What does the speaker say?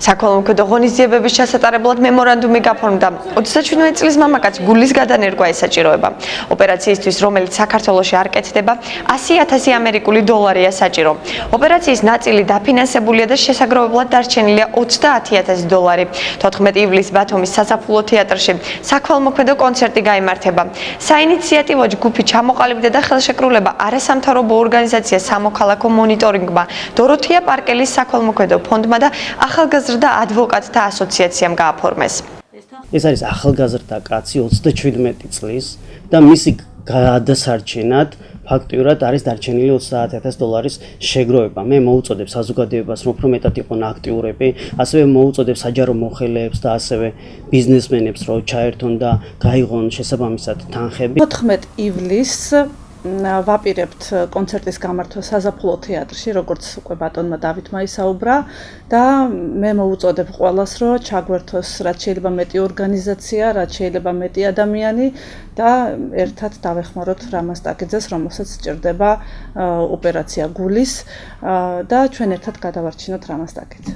საქველმოქმედო ღონისძიებების ჩასატარებლად მემორანდუმი გაფორმდა 37 წლის მამაკაც გულის გადანერგვა ესაჭიროება. ოპერაციისთვის, რომელიც საქართველოში არ კეთდება, 100,000 ამერიკული დოლარია საჭირო. ოპერაციის ნაწილი დაფინანსებულია და შესაგროვებლად დარჩენილია 30,000 დოლარი. 14 ივლისს ბათუმის საზაფხულო თეატრში საქველმოქმედო კონცერტი გაიმართება. საინიციატივო ჯგუფი ჩამოყალიბდა და ხელშეკრულება არასამთავრობო ორგანიზაცია სამოქალაქო მონიტორინგმა, დოროთია პარკელის საქველმოქმედო ფონდმა და ახალგაზრდა ადვოკატთა ასოციაციამ გააფორმეს. ეს არის ახალგაზრდა კაცი 37 წლის და მისი გადასარჩენად ფაქტიურად არის დარჩენილი 30,000 დოლარის შეგროვება. მე მოუწოდებ საზოგადოებას, რომ უფრო მეტად იყვნენ აქტიურები, ასევე მოუწოდებ საჯარო მოხელეებს და ასევე ბიზნესმენებს, რომ ჩაერთონ და გაიღონ შესაბამისად თანხები. 14 ივლისს ვაპირებთ კონცერტის გამართვა საზაფხულო თეატრში, როგორც უკვე ბატონმა დავითმა ისაუბრა და მე მოუწოდებ ყველას, რომ ჩაგვერთოს რაც შეიძლება მეტი ორგანიზაცია, რაც შეიძლება მეტი ადამიანი და ერთად დავეხმაროთ რამაზ ტაკიძეს, რომელსაც სჭირდება ოპერაცია გულის და ჩვენ ერთად გადავარჩინოთ რამაზ ტაკიძე.